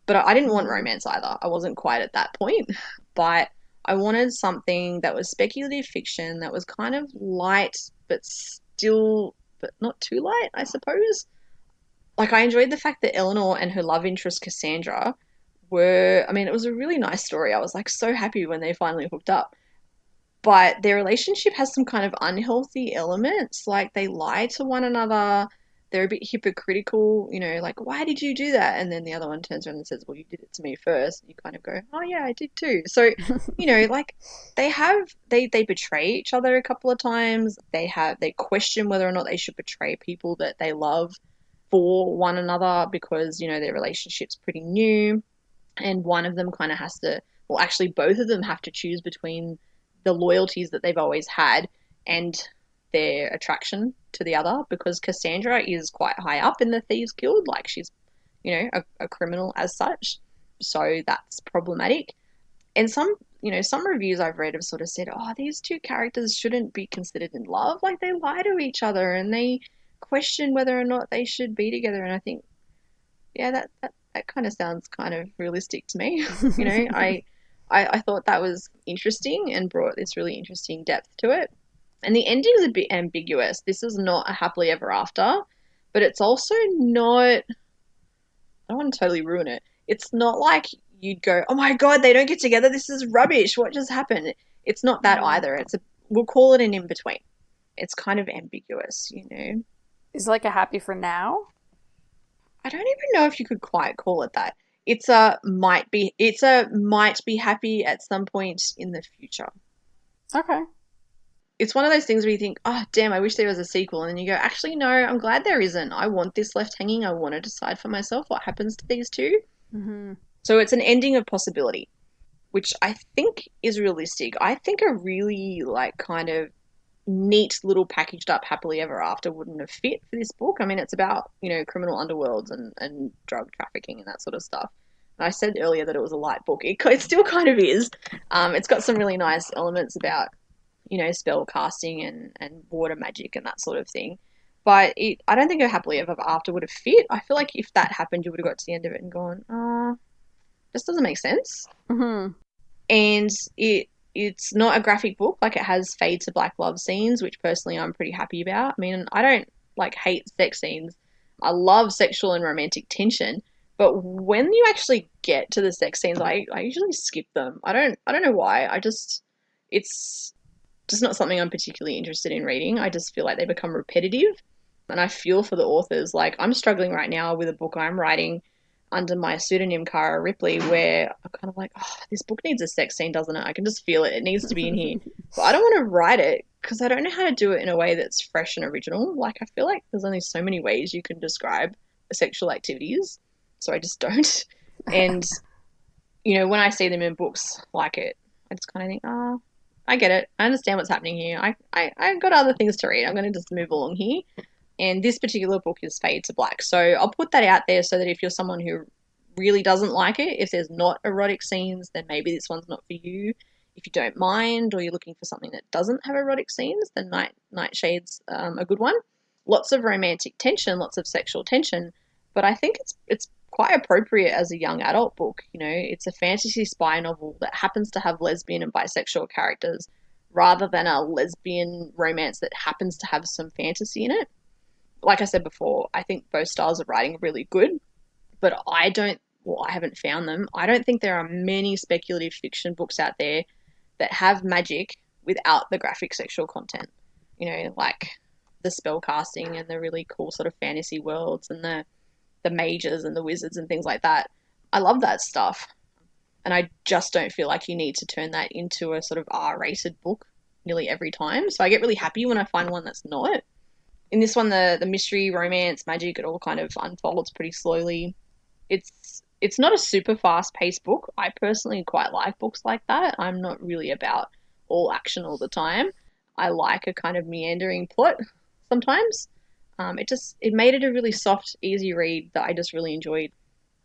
B: But I didn't want romance either. I wasn't quite at that point. But I wanted something that was speculative fiction, that was kind of light, but not too light, I suppose. Like, I enjoyed the fact that Eleanor and her love interest, Cassandra, it was a really nice story. I was like so happy when they finally hooked up. But their relationship has some kind of unhealthy elements. Like, they lie to one another. They're a bit hypocritical, like, why did you do that? And then the other one turns around and says, well, you did it to me first. And you kind of go, oh, yeah, I did too. So, like, they betray each other a couple of times. They question whether or not they should betray people that they love for one another because, their relationship's pretty new. And one of them kind of has to, well, actually both of them have to choose between the loyalties that they've always had and their attraction to the other, because Cassandra is quite high up in the Thieves Guild. Like, she's, you know, a criminal as such. So that's problematic. And some reviews I've read have sort of said, oh, these two characters shouldn't be considered in love. Like, they lie to each other and they question whether or not they should be together. And I think, yeah, that kind of sounds kind of realistic to me. You know, I thought that was interesting and brought this really interesting depth to it. And the ending's a bit ambiguous. This is not a happily ever after, but it's also not, I don't want to totally ruin it. It's not like you'd go, oh my God, they don't get together. This is rubbish. What just happened? It's not that either. We'll call it an in-between. It's kind of ambiguous, you know.
A: Is it like a happy for now?
B: I don't even know if you could quite call it that. It's a might be happy at some point in the future.
A: Okay.
B: It's one of those things where you think, oh, damn, I wish there was a sequel. And then you go, actually, no, I'm glad there isn't. I want this left hanging. I want to decide for myself what happens to these two.
A: Mm-hmm.
B: So it's an ending of possibility, which I think is realistic. I think a really, like, kind of neat little packaged up happily ever after wouldn't have fit for this book. I mean, it's about, you know, criminal underworlds and drug trafficking and that sort of stuff. And I said earlier that it was a light book. It still kind of is. It's got some really nice elements about, you know, spell casting and water magic and that sort of thing. But I don't think a happily ever after would have fit. I feel like if that happened, you would have got to the end of it and gone, this doesn't make sense.
A: Mm-hmm.
B: And it's not a graphic book. Like, it has fade to black love scenes, which personally I'm pretty happy about. I mean, I don't like hate sex scenes. I love sexual and romantic tension. But when you actually get to the sex scenes, I usually skip them. I don't know why. It's just not something I'm particularly interested in reading. I just feel like they become repetitive, and I feel for the authors. Like, I'm struggling right now with a book I'm writing under my pseudonym Kara Ripley, where I'm kind of like, oh, this book needs a sex scene, doesn't it? I can just feel it. It needs to be in here. But I don't want to write it because I don't know how to do it in a way that's fresh and original. Like, I feel like there's only so many ways you can describe sexual activities, so I just don't. And, you know, when I see them in books like it, I just kind of think, oh, I get it. I understand what's happening here. I got other things to read. I'm going to just move along here. And this particular book is fade to black. So I'll put that out there so that if you're someone who really doesn't like it, if there's not erotic scenes, then maybe this one's not for you. If you don't mind, or you're looking for something that doesn't have erotic scenes, then Nightshade's a good one. Lots of romantic tension, lots of sexual tension, but I think it's quite appropriate as a young adult book. You know, it's a fantasy spy novel that happens to have lesbian and bisexual characters rather than a lesbian romance that happens to have some fantasy in it. Like I said before, I think both styles of writing are really good, but I haven't found them. I don't think there are many speculative fiction books out there that have magic without the graphic sexual content. You know, like the spell casting and the really cool sort of fantasy worlds and the mages and the wizards and things like that. I love that stuff. And I just don't feel like you need to turn that into a sort of R-rated book nearly every time. So I get really happy when I find one that's not. In this one, the mystery, romance, magic, it all kind of unfolds pretty slowly. It's not a super fast-paced book. I personally quite like books like that. I'm not really about all action all the time. I like a kind of meandering plot sometimes. It made it a really soft, easy read that I just really enjoyed.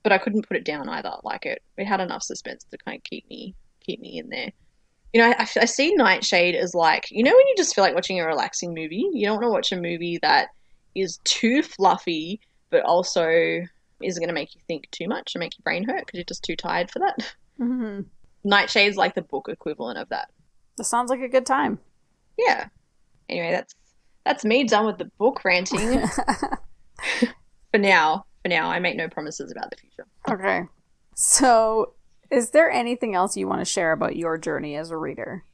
B: But I couldn't put it down either. Like, it had enough suspense to kind of keep me in there. You know, I see Nightshade as like, you know, when you just feel like watching a relaxing movie, you don't want to watch a movie that is too fluffy, but also isn't going to make you think too much and make your brain hurt because you're just too tired for that.
A: Mm-hmm.
B: Nightshade's like the book equivalent of that.
A: That sounds like a good time.
B: Yeah. Anyway, that's me done with the book ranting. For now, I make no promises about the future.
A: Okay. So, is there anything else you want to share about your journey as a reader?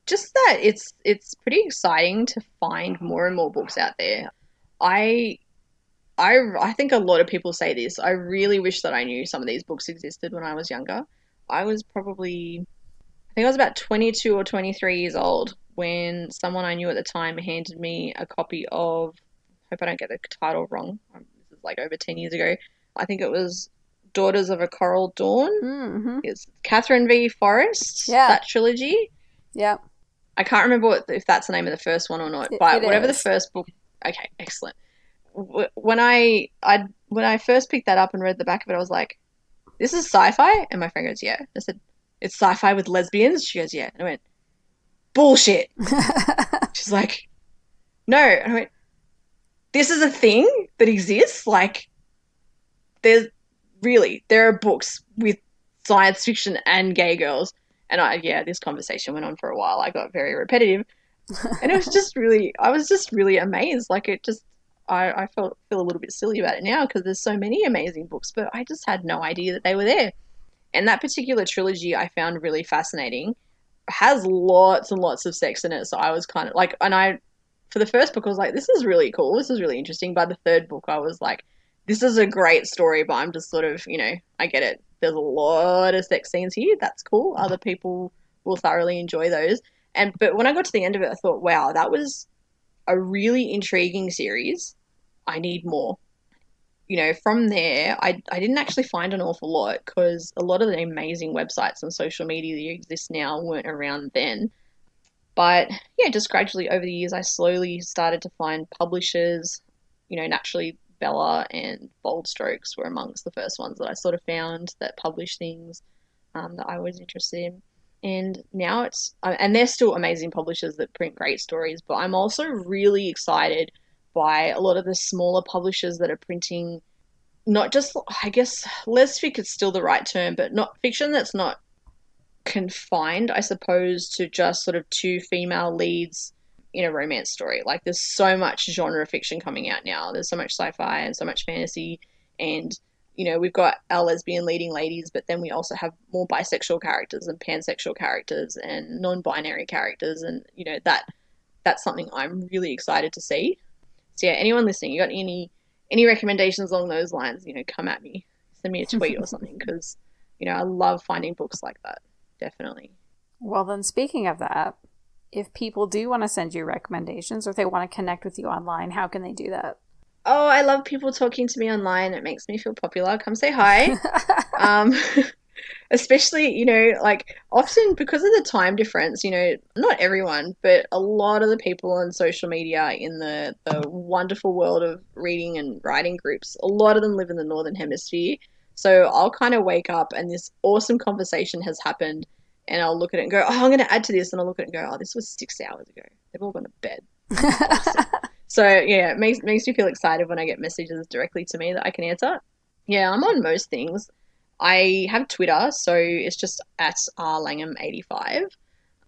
B: Just that it's pretty exciting to find more and more books out there. I think a lot of people say this. I really wish that I knew some of these books existed when I was younger. I think I was about 22 or 23 years old when someone I knew at the time handed me a copy of, hope I don't get the title wrong, this is like over 10 years ago. I think it was Daughters of a Coral Dawn.
A: Mm-hmm.
B: It's Catherine V. Forrest,
A: Yeah.
B: that trilogy.
A: Yeah.
B: I can't remember if that's the name of the first one or not, but whatever the first book. Okay, excellent. When I first picked that up and read the back of it, I was like, "This is sci-fi," and my friend goes, "Yeah." I said, "It's sci-fi with lesbians." She goes, "Yeah," and I went, "Bullshit." She's like, "No," and I went, "This is a thing that exists. Like, there are books with science fiction and gay girls." And this conversation went on for a while. I got very repetitive, and I was just really amazed. Like, I feel a little bit silly about it now because there's so many amazing books, but I just had no idea that they were there. And that particular trilogy I found really fascinating. Has lots and lots of sex in it, so I was kind of like, for the first book I was like, this is really cool, this is really interesting. By the third book I was like, this is a great story, but I'm just sort of, I get it. There's a lot of sex scenes here. That's cool. Other people will thoroughly enjoy those. But when I got to the end of it, I thought, wow, that was a really intriguing series. I need more. From there, I didn't actually find an awful lot because a lot of the amazing websites and social media that exist now weren't around then. But yeah, just gradually over the years, I slowly started to find publishers. Naturally, Bella and Bold Strokes were amongst the first ones that I sort of found that published things that I was interested in. And now and they're still amazing publishers that print great stories, but I'm also really excited by a lot of the smaller publishers that are printing not just, I guess, lesfic is still the right term, but not fiction that's not confined, I suppose, to just sort of two female leads in a romance story. Like, there's so much genre fiction coming out now. There's so much sci-fi and so much fantasy, and we've got our lesbian leading ladies, but then we also have more bisexual characters and pansexual characters and non-binary characters, and that's something I'm really excited to see. So yeah, anyone listening, you got any recommendations along those lines, come at me, send me a tweet or something, because I love finding books like that. Definitely.
A: Well, then, speaking of that, if people do want to send you recommendations or if they want to connect with you online, how can they do that?
B: Oh, I love people talking to me online. It makes me feel popular. Come say hi. Especially, like, often because of the time difference, not everyone, but a lot of the people on social media in the wonderful world of reading and writing groups, a lot of them live in the Northern Hemisphere. So I'll kind of wake up and this awesome conversation has happened, and I'll look at it and go, oh, I'm going to add to this. And I'll look at it and go, oh, this was 6 hours ago. They've all gone to bed. Awesome. So yeah, it makes me feel excited when I get messages directly to me that I can answer. Yeah, I'm on most things. I have Twitter, so it's just at rlangham85.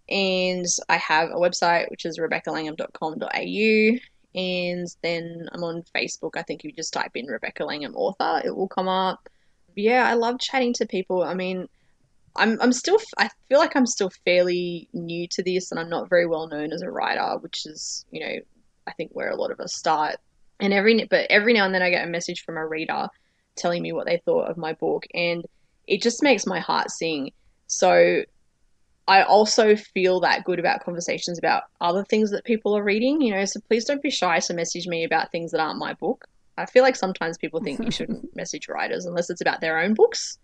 B: And I have a website, which is rebeccalangham.com.au. And then I'm on Facebook. I think if you just type in Rebecca Langham author, it will come up. But yeah, I love chatting to people. I mean, I feel like I'm still fairly new to this, and I'm not very well known as a writer, which is, I think where a lot of us start. And every now and then I get a message from a reader telling me what they thought of my book, and it just makes my heart sing. So I also feel that good about conversations about other things that people are reading, so please don't be shy to message me about things that aren't my book. I feel like sometimes people think you shouldn't message writers unless it's about their own books.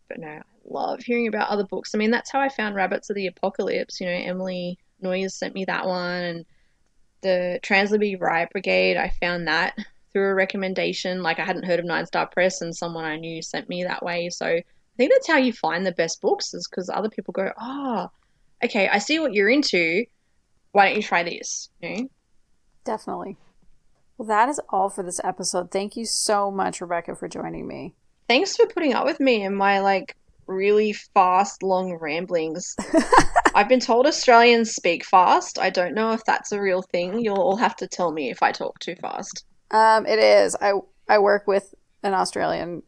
B: But no, I love hearing about other books. I mean, that's how I found Rabbits of the Apocalypse. Emily Noyes sent me that one, and the Translabie Riot Brigade, I found that through a recommendation. Like, I hadn't heard of Nine Star Press, and someone I knew sent me that way. So I think that's how you find the best books, is because other people go, oh, okay, I see what you're into. Why don't you try this?
A: Definitely. Well, that is all for this episode. Thank you so much, Rebecca, for joining me.
B: Thanks for putting up with me and my, really fast, long ramblings. I've been told Australians speak fast. I don't know if that's a real thing. You'll all have to tell me if I talk too fast.
A: It is. I work with an Australian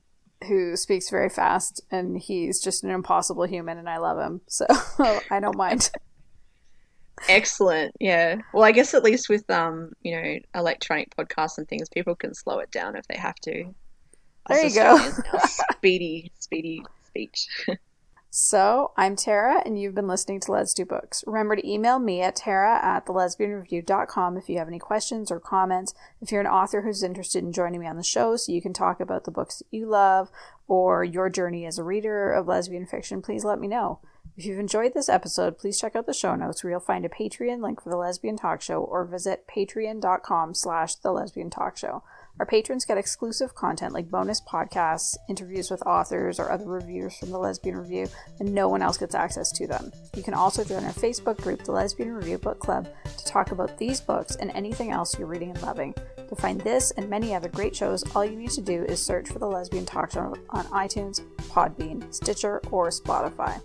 A: who speaks very fast, and he's just an impossible human, and I love him. So I don't mind.
B: Excellent. Yeah. Well, I guess at least with electronic podcasts and things, people can slow it down if they have to.
A: There you go.
B: Speedy speech.
A: So, I'm Tara, and you've been listening to Let's Do Books. Remember to email me at tara@thelesbianreview.com if you have any questions or comments. If you're an author who's interested in joining me on the show so you can talk about the books that you love or your journey as a reader of lesbian fiction, please let me know. If you've enjoyed this episode, please check out the show notes where you'll find a Patreon link for The Lesbian Talk Show, or visit patreon.com/The Lesbian Talk Show. Our patrons get exclusive content like bonus podcasts, interviews with authors or other reviewers from The Lesbian Review, and no one else gets access to them. You can also join our Facebook group, The Lesbian Review Book Club, to talk about these books and anything else you're reading and loving. To find this and many other great shows, all you need to do is search for The Lesbian Talk Show on iTunes, Podbean, Stitcher, or Spotify.